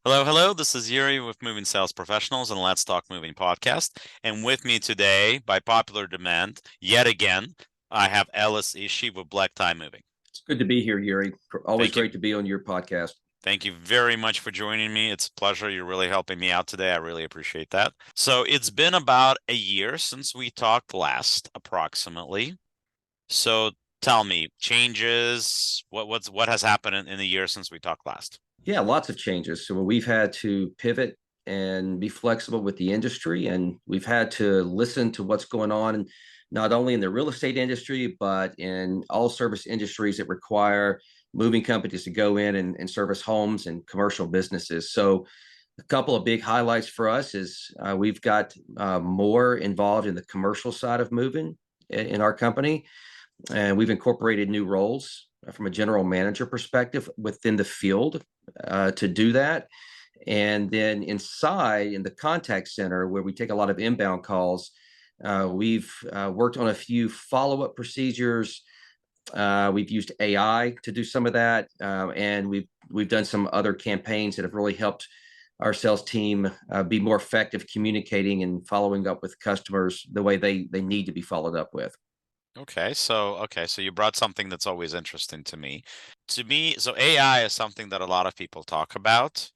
Hello, hello. This is Yuri with Moving Sales Professionals and Let's Talk Moving podcast. And with me today, by popular demand, yet again, I have Ellis Ishee with Black Tie Moving. It's good to be here, Yuri. Always Thank you. great to be on your podcast. Thank you very much for joining me. It's a pleasure. You're really helping me out today. I really appreciate that. So it's been about a year since we talked last, approximately. So tell me, changes, what has happened in the year since we talked last? Yeah, lots of changes. So we've had to pivot and be flexible with the industry, and we've had to listen to what's going on, not only in the real estate industry, but in all service industries that require moving companies to go in and service homes and commercial businesses. So a couple of big highlights for us is we've got more involved in the commercial side of moving in our company. And we've incorporated new roles from a general manager perspective within the field to do that. And then inside in the contact center, where we take a lot of inbound calls, we've worked on a few follow-up procedures. We've used AI to do some of that, and we've done some other campaigns that have really helped our sales team be more effective communicating and following up with customers the way they need to be followed up with. Okay, so you brought something that's always interesting to me. So AI is something that a lot of people talk about,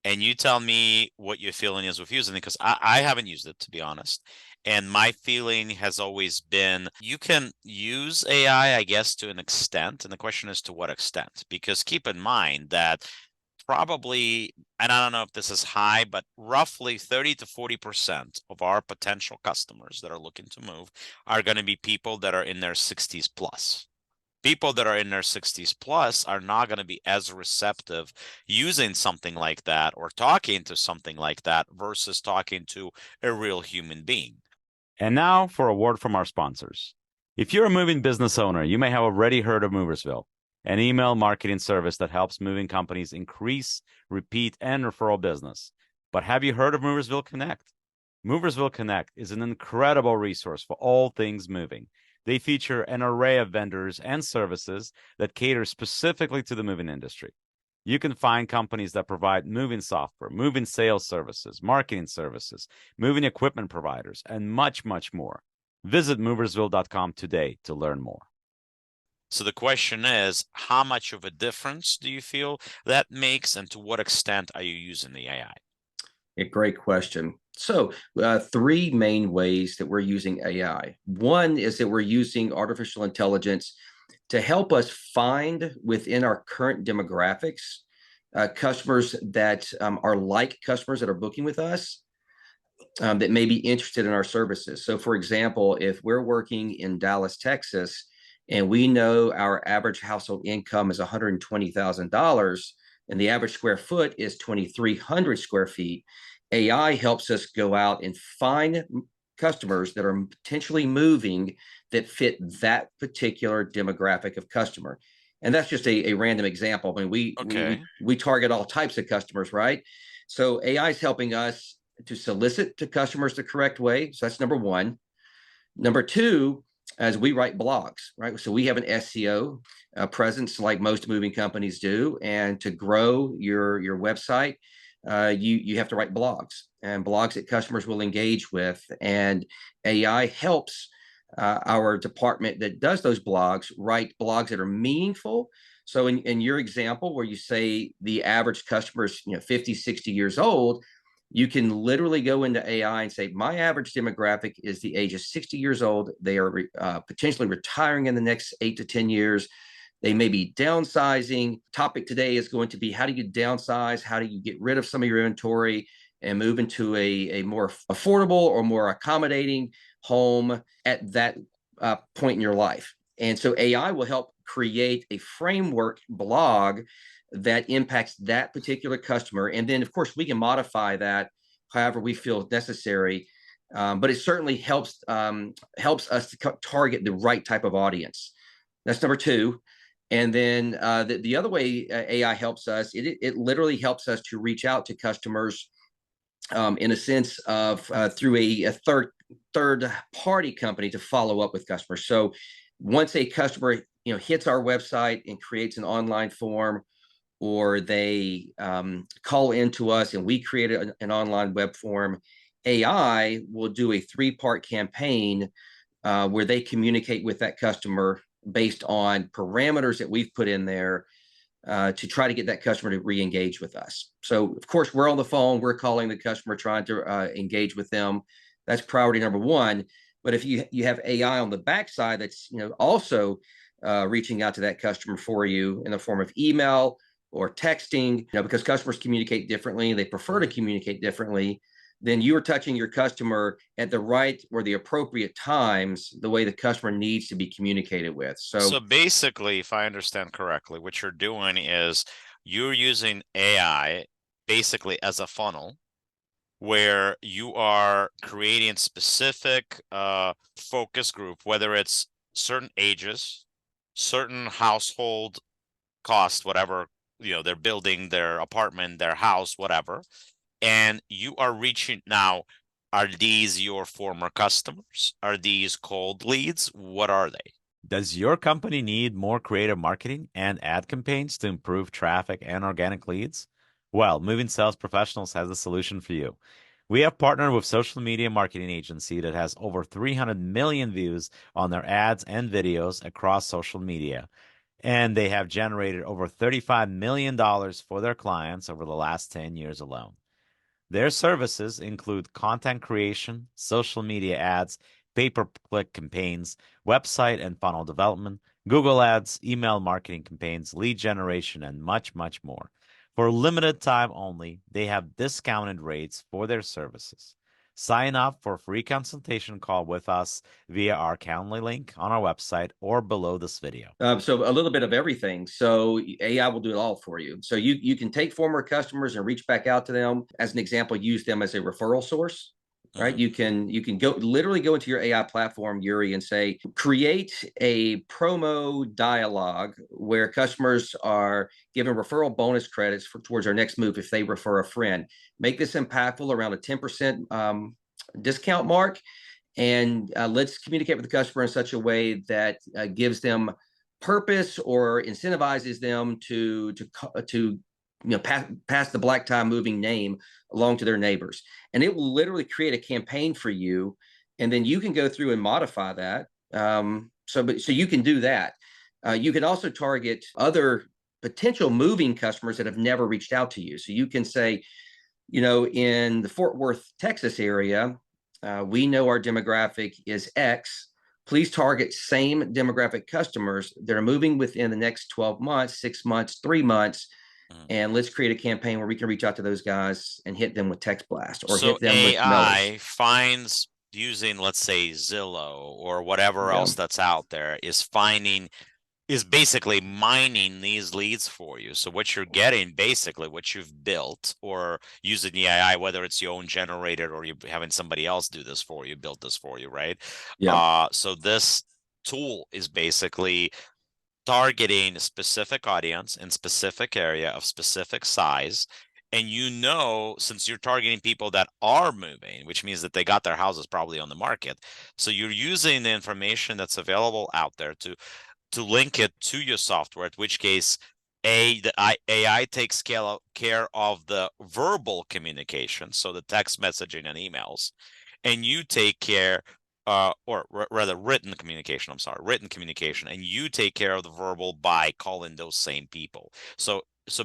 and you tell me what your feeling is with using it, because I haven't used it, to be honest. And my feeling has always been you can use AI, I guess, to an extent, and the question is to what extent? Because keep in mind that probably, and I don't know if this is high, but roughly 30 to 40% of our potential customers that are looking to move are going to be people that are in their 60s plus. People that are in their 60s plus are not going to be as receptive using something like that or talking to something like that versus talking to a real human being. And now for a word from our sponsors. If you're a moving business owner, you may have already heard of Moversville, an email marketing service that helps moving companies increase, repeat, and referral business. But have you heard of Moversville Connect? Moversville Connect is an incredible resource for all things moving. They feature an array of vendors and services that cater specifically to the moving industry. You can find companies that provide moving software, moving sales services, marketing services, moving equipment providers, and much, much more. Visit moversville.com today to learn more. So the question is, how much of a difference do you feel that makes, and to what extent are you using the AI? A great question. So, three main ways that we're using AI. One is that we're using artificial intelligence to help us find within our current demographics customers that are like customers that are booking with us that may be interested in our services. So, for example, if we're working in Dallas, Texas, and we know our average household income is $120,000 and the average square foot is 2,300 square feet, AI helps us go out and find customers that are potentially moving that fit that particular demographic of customer. And that's just a random example. I mean, Okay. we target all types of customers, right? So AI is helping us to solicit to customers the correct way. So that's number one. Number two, as we write blogs, right? So we have an SEO presence like most moving companies do, and to grow your website, you have to write blogs and blogs that customers will engage with, and AI helps our department that does those blogs write blogs that are meaningful. So in your example where you say the average customer is 50, 60 years old, you can literally go into AI and say, my average demographic is the age of 60 years old. They are potentially retiring in the next 8 to 10 years. They may be downsizing. Topic today is going to be how do you downsize? How do you get rid of some of your inventory and move into a more affordable or more accommodating home at that point in your life? And so AI will help create a framework blog that impacts that particular customer. And then, of course, we can modify that however we feel necessary. But it certainly helps us to target the right type of audience. That's number two. And then the other way AI helps us, it literally helps us to reach out to customers in a sense of through a third party company to follow up with customers. So once a customer hits our website and creates an online form, or they call into us and we create an online web form, AI will do a 3-part campaign where they communicate with that customer based on parameters that we've put in there to try to get that customer to re-engage with us. So, of course, we're on the phone, we're calling the customer, trying to engage with them. That's priority number one. But if you have AI on the backside that's also reaching out to that customer for you in the form of email or texting, because customers communicate differently, they prefer to communicate differently, then you are touching your customer at the right or the appropriate times, the way the customer needs to be communicated with. So basically, if I understand correctly, what you're doing is you're using AI basically as a funnel where you are creating specific focus group, whether it's certain ages, certain household cost, whatever, they're building their apartment, their house, whatever. And you are reaching now, are these your former customers? Are these cold leads? What are they? Does your company need more creative marketing and ad campaigns to improve traffic and organic leads? Well, Moving Sales Professionals has a solution for you. We have partnered with social media marketing agency that has over 300 million views on their ads and videos across social media. And they have generated over $35 million for their clients over the last 10 years alone. Their services include content creation, social media ads, pay-per-click campaigns, website and funnel development, Google Ads, email marketing campaigns, lead generation, and much, much more. For limited time only, they have discounted rates for their services. Sign up for a free consultation call with us via our Calendly link on our website or below this video. So a little bit of everything. So AI will do it all for you. So you can take former customers and reach back out to them. As an example, use them as a referral source. Right. You can literally go into your AI platform, Yuriy, and say, create a promo dialogue where customers are given referral bonus credits towards our next move if they refer a friend. Make this impactful around a 10% discount mark. And let's communicate with the customer in such a way that gives them purpose or incentivizes them to pass the black tie moving name along to their neighbors. And it will literally create a campaign for you, and then you can go through and modify that. So you can do that. You can also target other potential moving customers that have never reached out to you. So you can say, in the Fort Worth, Texas area, we know our demographic is X. Please target same demographic customers that are moving within the next 12 months, 6 months, 3 months. And let's create a campaign where we can reach out to those guys and hit them with text blast or hit them with mailers. AI finds, using, let's say, Zillow or whatever else that's out there, is basically mining these leads for you. So what you're getting, basically what you've built or using the AI, whether it's your own generated or you're having somebody else do this for you, build this for you, right? Yeah. So this tool is basically targeting a specific audience in specific area of specific size. And since you're targeting people that are moving, which means that they got their houses probably on the market. So you're using the information that's available out there to link it to your software, in which case the AI takes care of the verbal communication, so the text messaging and emails, and you take care, or rather written communication, and you take care of the verbal by calling those same people. So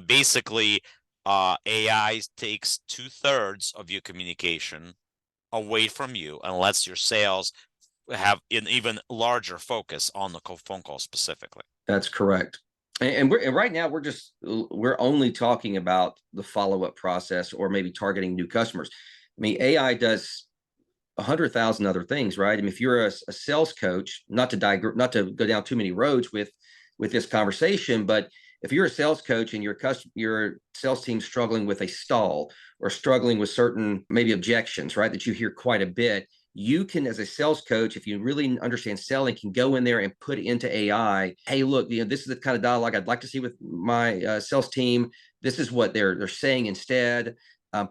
basically, AI takes 2/3 of your communication away from you and lets your sales have an even larger focus on the phone call specifically. That's correct. And right now we're only talking about the follow-up process or maybe targeting new customers. I mean, AI does 100,000 other things, right? I mean, if you're a sales coach, not to go down too many roads with this conversation, but if you're a sales coach and your sales team's struggling with a stall or struggling with certain maybe objections, right, that you hear quite a bit, you can, as a sales coach, if you really understand selling, can go in there and put into AI, hey, look, this is the kind of dialogue I'd like to see with my sales team. This is what they're saying instead.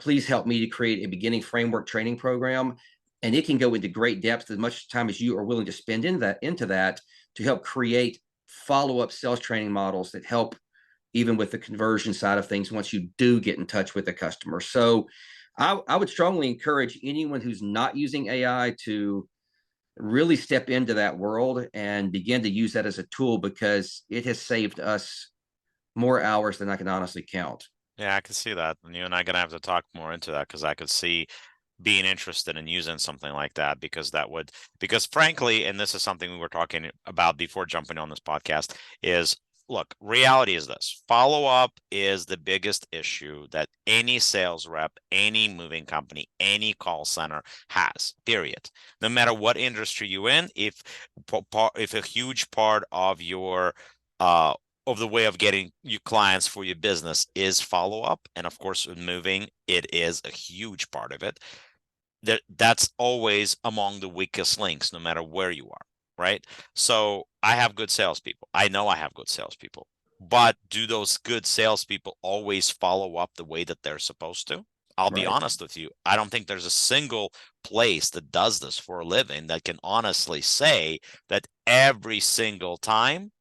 Please help me to create a beginning framework training program. And it can go into great depth, as much time as you are willing to spend into that to help create follow-up sales training models that help even with the conversion side of things, once you do get in touch with the customer. So I would strongly encourage anyone who's not using AI to really step into that world and begin to use that as a tool, because it has saved us more hours than I can honestly count. Yeah, I can see that. And you and I are gonna have to talk more into that because I could see being interested in using something like that because frankly, and this is something we were talking about before jumping on this podcast, is look, reality is this. Follow up is the biggest issue that any sales rep, any moving company, any call center has, period. No matter what industry you're in, if a huge part of your uh of the way of getting you clients for your business is follow up, and of course with moving, it is a huge part of it, that's always among the weakest links, no matter where you are, right? So I have good salespeople. I know I have good salespeople, but do those good salespeople always follow up the way that they're supposed to? I'll be Right. honest with you. I don't think there's a single place that does this for a living that can honestly say that every single time,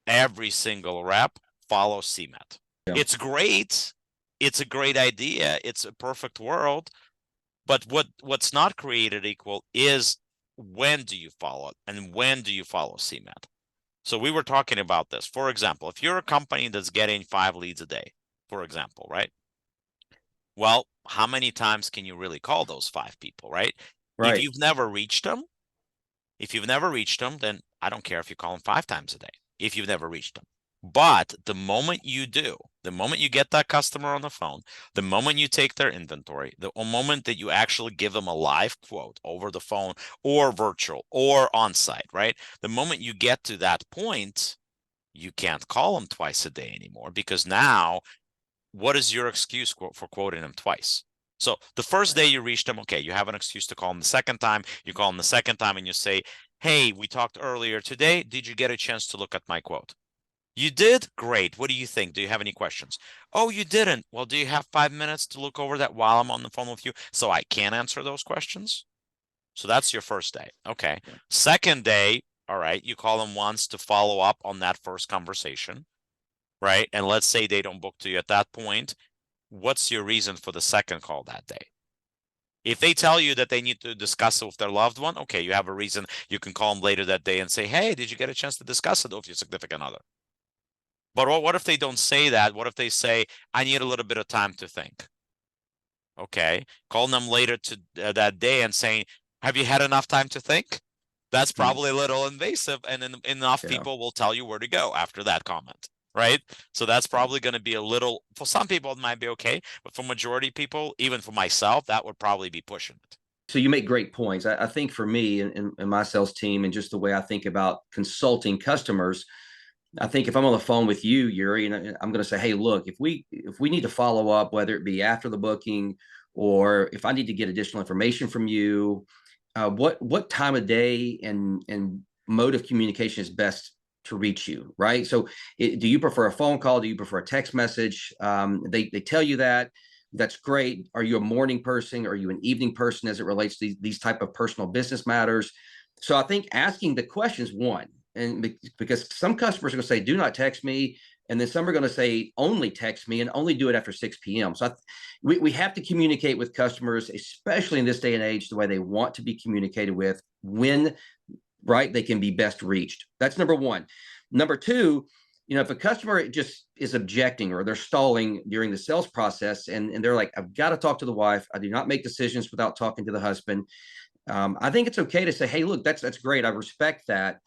every single rep follows CMET. Yeah. It's great. It's a great idea. It's a perfect world, but what's not created equal is when do you follow it and when do you follow CMAT? So we were talking about this. For example, if you're a company that's getting 5 leads a day, for example, right? Well, how many times can you really call those 5 people, right? If Right. you've never reached them, if you've never reached them, then I don't care if you call them 5 times a day, if you've never reached them. But the moment you do, the moment you get that customer on the phone, the moment you take their inventory, the moment that you actually give them a live quote over the phone or virtual or on site, right? The moment you get to that point, you can't call them twice a day anymore, because now what is your excuse for quoting them twice? So the first Right. day you reach them, okay, you have an excuse to call them the second time. You call them the second time and you say, hey, we talked earlier today. Did you get a chance to look at my quote? You did? Great. What do you think? Do you have any questions? Oh, you didn't. Well, do you have 5 minutes to look over that while I'm on the phone with you so I can answer those questions? So that's your first day. Okay. Yeah. Second day, all right, you call them once to follow up on that first conversation, right? And let's say they don't book to you at that point. What's your reason for the second call that day? If they tell you that they need to discuss it with their loved one, okay, you have a reason. You can call them later that day and say, hey, did you get a chance to discuss it with your significant other? But what if they don't say that? What if they say, I need a little bit of time to think? Okay, calling them later to that day and saying, have you had enough time to think? That's Mm. probably a little invasive, and enough Yeah. people will tell you where to go after that comment, right? So that's probably going to be a little, for some people, it might be okay, but for majority people, even for myself, that would probably be pushing it. So you make great points. I think for me and my sales team, and just the way I think about consulting customers, I think if I'm on the phone with you, Yuri, and I'm going to say, hey, look, if we need to follow up, whether it be after the booking or if I need to get additional information from you, what time of day and mode of communication is best to reach you, right? So, do you prefer a phone call? Do you prefer a text message? They tell you that. That's great. Are you a morning person? Are you an evening person as it relates to these type of personal business matters? So I think asking the questions, one, and because some customers are going to say, do not text me. And then some are going to say, only text me and only do it after 6 p.m. So we have to communicate with customers, especially in this day and age, the way they want to be communicated with, when, right, they can be best reached. That's number one. Number two, if a customer just is objecting or they're stalling during the sales process, and they're like, I've got to talk to the wife. I do not make decisions without talking to the husband. I think it's okay to say, hey, look, that's great. I respect that.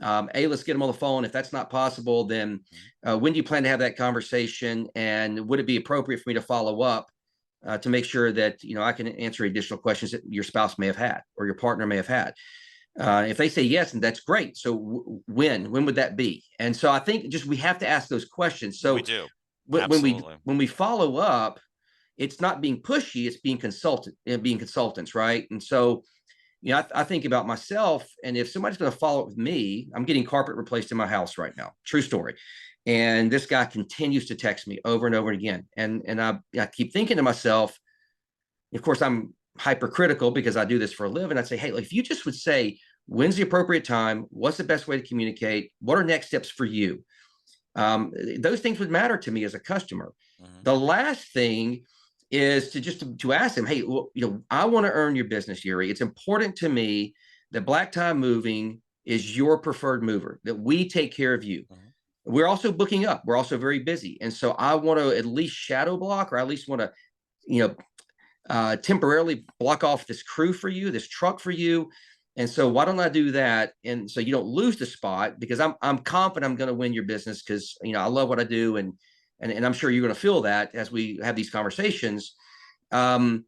Hey, let's get them on the phone. If that's not possible, then when do you plan to have that conversation? And would it be appropriate for me to follow up to make sure that I can answer additional questions that your spouse may have had or your partner may have had? If they say yes, and that's great. So when would that be? And so I think just we have to ask those questions. We So do. when we Absolutely. when we follow up, it's not being pushy; it's being being consultants, right? And so I think about myself, and if somebody's going to follow up with me, I'm getting carpet replaced in my house right now. True story. And this guy continues to text me over and over again, and I keep thinking to myself. Of course, I'm hypercritical because I do this for a living. I'd say, hey, like, if you just would say, when's the appropriate time? What's the best way to communicate? What are next steps for you? Those things would matter to me as a customer. Hmm. The last thing is to just to ask them, hey, well, I want to earn your business, Yuri. It's important to me that Black Tie Moving is your preferred mover, that we take care of you. Hmm. We're also booking up. We're also very busy. And so I want to at least shadow block, or at least want to, you know, temporarily block off this crew for you, this truck for you. And so why don't I do that? And so you don't lose the spot, because I'm confident I'm going to win your business, because I love what I do, and I'm sure you're going to feel that as we have these conversations. Um,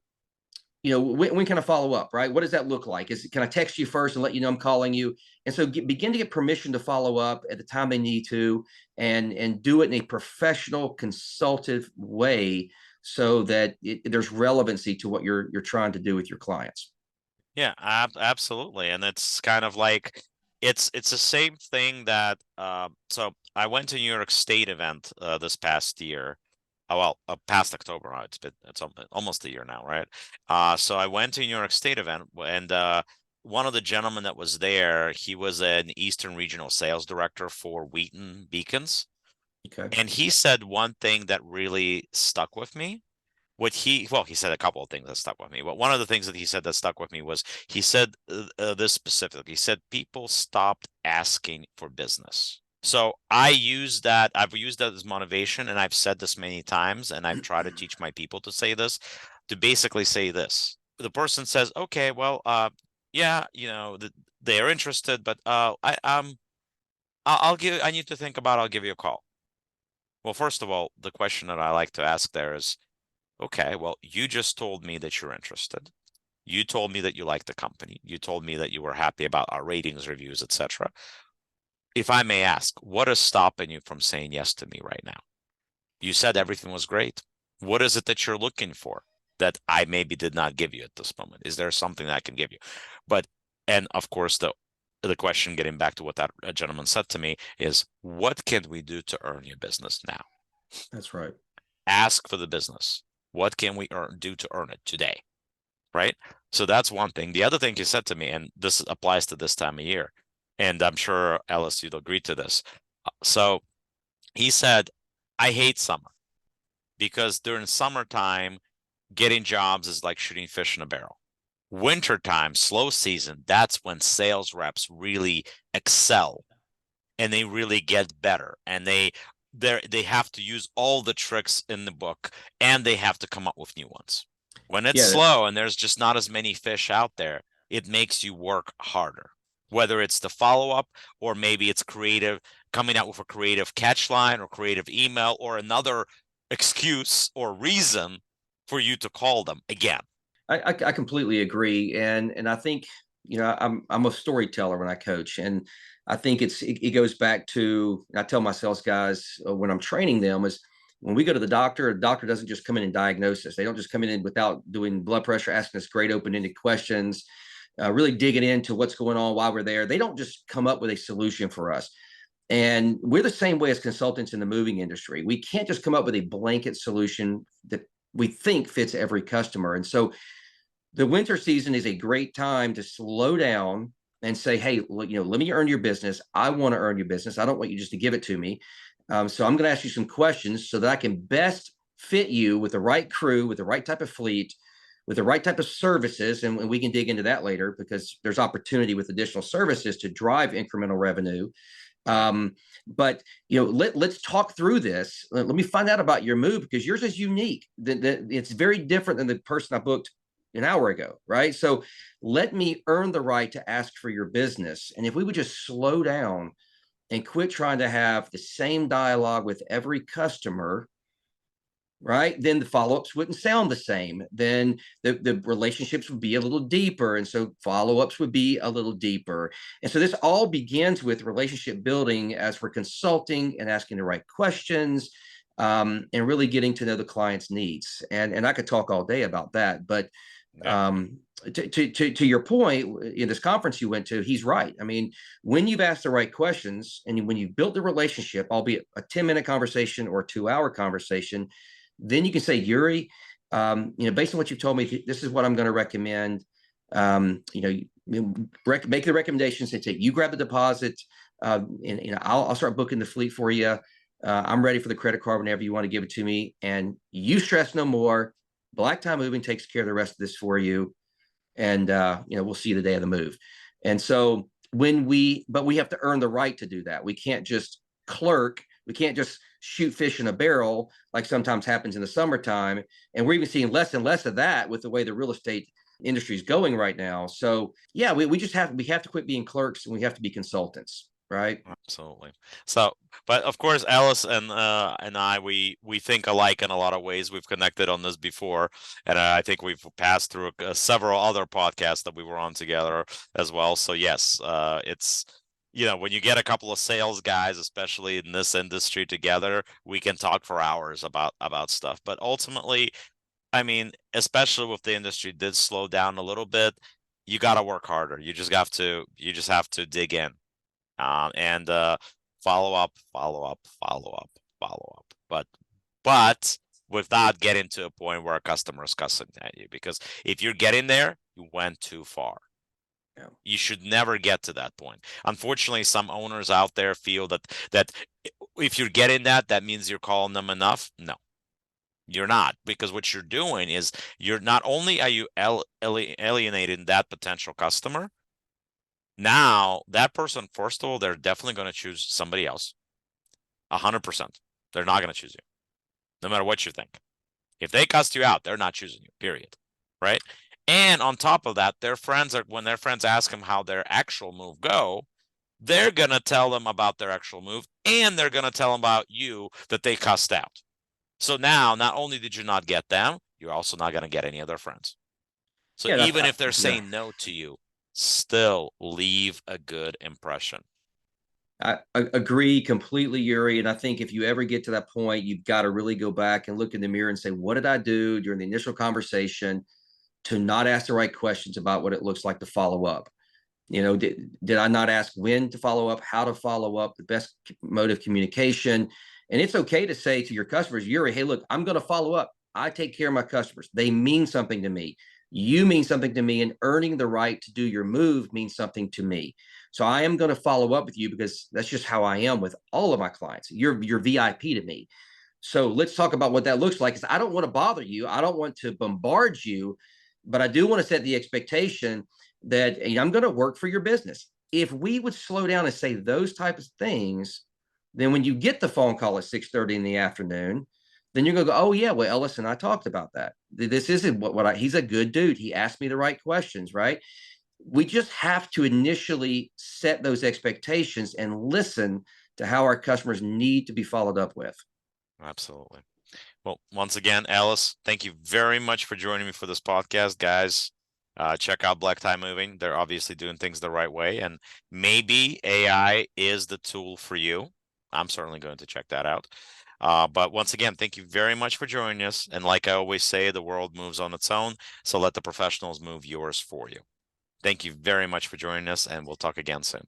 when can I follow up, right? What does that look like? Can I text you first and let you know I'm calling you? And so begin to get permission to follow up at the time they need to, and do it in a professional, consultative way, so that there's relevancy to what you're trying to do with your clients. Yeah, absolutely. And it's kind of like it's the same thing that so I went to New York State event this past year. Oh, well, past October now. It's almost a year now, right? So I went to New York State event, and one of the gentlemen that was there, he was an Eastern Regional Sales Director for Wheaton Beacons, Okay. and he said one thing that really stuck with me. He said a couple of things that stuck with me, but one of the things that he said that stuck with me was he said this specifically. He said people stopped asking for business. So I've used that as motivation, and I've said this many times, and I've tried to teach my people to say this, to basically say this. The person says, okay, well, yeah, they are interested, but I need to think about it. I'll give you a call. Well, first of all, the question that I like to ask there is, okay, well, you just told me that you're interested. You told me that you like the company. You told me that you were happy about our ratings, reviews, etc. If I may ask, what is stopping you from saying yes to me right now? You said everything was great. What is it that you're looking for that I maybe did not give you at this moment? Is there something that I can give you? But, and of course, the question, getting back to what that gentleman said to me, is what can we do to earn your business now? That's right. Ask for the business. What can we do to earn it today? Right? So that's one thing. The other thing he said to me, and this applies to this time of year, and I'm sure Ellis, you'll agree to this. So he said, I hate summer because during summertime, getting jobs is like shooting fish in a barrel. Wintertime, slow season, that's when sales reps really excel and they really get better, and they have to use all the tricks in the book, and they have to come up with new ones. When it's Yeah. slow and there's just not as many fish out there, it makes you work harder, whether it's the follow-up or maybe it's creative, coming out with a creative catch line or creative email or another excuse or reason for you to call them again. I completely agree, and I think I'm a storyteller when I coach, and I think it goes back to, and I tell my sales guys when I'm training them, is when we go to the doctor doesn't just come in and diagnose us. They don't just come in without doing blood pressure, asking us great open-ended questions, really digging into what's going on while we're there. They don't just come up with a solution for us. And we're the same way as consultants in the moving industry. We can't just come up with a blanket solution that we think fits every customer. And so the winter season is a great time to slow down and say, hey, let me earn your business. I want to earn your business. I don't want you just to give it to me. So I'm going to ask you some questions so that I can best fit you with the right crew, with the right type of fleet, with the right type of services. And we can dig into that later, because there's opportunity with additional services to drive incremental revenue. Right. But let's talk through this. Let me find out about your move, because yours is unique. It's very different than the person I booked an hour ago, right? So let me earn the right to ask for your business. And if we would just slow down and quit trying to have the same dialogue with every customer, right, then the follow-ups wouldn't sound the same. Then the relationships would be a little deeper. And so follow-ups would be a little deeper. And so this all begins with relationship building as we're consulting and asking the right questions, and really getting to know the client's needs. And I could talk all day about that, but Yeah. to your point, in this conference you went to, he's right. I mean, when you've asked the right questions and when you've built the relationship, albeit a 10-minute conversation or a 2-hour conversation, then you can say, Yuri, based on what you've told me, this is what I'm going to recommend. Make the recommendations and say, you grab the deposit, and I'll start booking the fleet for you. I'm ready for the credit card whenever you want to give it to me. And you stress no more. Black Tie Moving takes care of the rest of this for you. And, we'll see you the day of the move. And so but we have to earn the right to do that. We can't just clerk. We can't just shoot fish in a barrel like sometimes happens in the summertime. And we're even seeing less and less of that with the way the real estate industry is going right now. So yeah, we just we have to quit being clerks, and we have to be consultants, right? Absolutely. So, but of course, Alice and I, we think alike in a lot of ways. We've connected on this before, and I think we've passed through several other podcasts that we were on together as well. So yes, it's when you get a couple of sales guys, especially in this industry, together, we can talk for hours about stuff. But ultimately, I mean, especially with the industry did slow down a little bit, you got to work harder. You just have to dig in. And follow up, follow up, follow up, follow up. But without getting to a point where a customer is cussing at you, because if you're getting there, you went too far. Yeah. You should never get to that point. Unfortunately, some owners out there feel that if you're getting that means you're calling them enough. No, you're not, because what you're doing is you're not only are you alienating that potential customer. Now, that person, first of all, they're definitely going to choose somebody else. 100%. They're not going to choose you, no matter what you think. If they cussed you out, they're not choosing you, period. Right? And on top of that, when their friends ask them how their actual move go, they're going to tell them about their actual move, and they're going to tell them about you that they cussed out. So now, not only did you not get them, you're also not going to get any of their friends. So Yeah, even if they're saying no to you, still leave a good impression. I agree completely, Yuri. And I think if you ever get to that point, you've got to really go back and look in the mirror and say, what did I do during the initial conversation to not ask the right questions about what it looks like to follow up? Did I not ask when to follow up, how to follow up, the best mode of communication? And it's okay to say to your customers, Yuri, hey, look, I'm going to follow up. I take care of my customers. They mean something to me. You mean something to me, and earning the right to do your move means something to me. So I am going to follow up with you because that's just how I am with all of my clients. You're VIP to me. So let's talk about what that looks like. Because I don't want to bother you. I don't want to bombard you, but I do want to set the expectation that I'm going to work for your business. If we would slow down and say those types of things, then when you get the phone call at 6:30 in the afternoon, then you're going to go, oh yeah, well, Ellis and I talked about that. This isn't he's a good dude. He asked me the right questions, right? We just have to initially set those expectations and listen to how our customers need to be followed up with. Absolutely. Well, once again, Alice, thank you very much for joining me for this podcast, guys. Check out Black Tie Moving. They're obviously doing things the right way, and maybe AI is the tool for you. I'm certainly going to check that out. But once again, thank you very much for joining us. And like I always say, the world moves on its own, so let the professionals move yours for you. Thank you very much for joining us, and we'll talk again soon.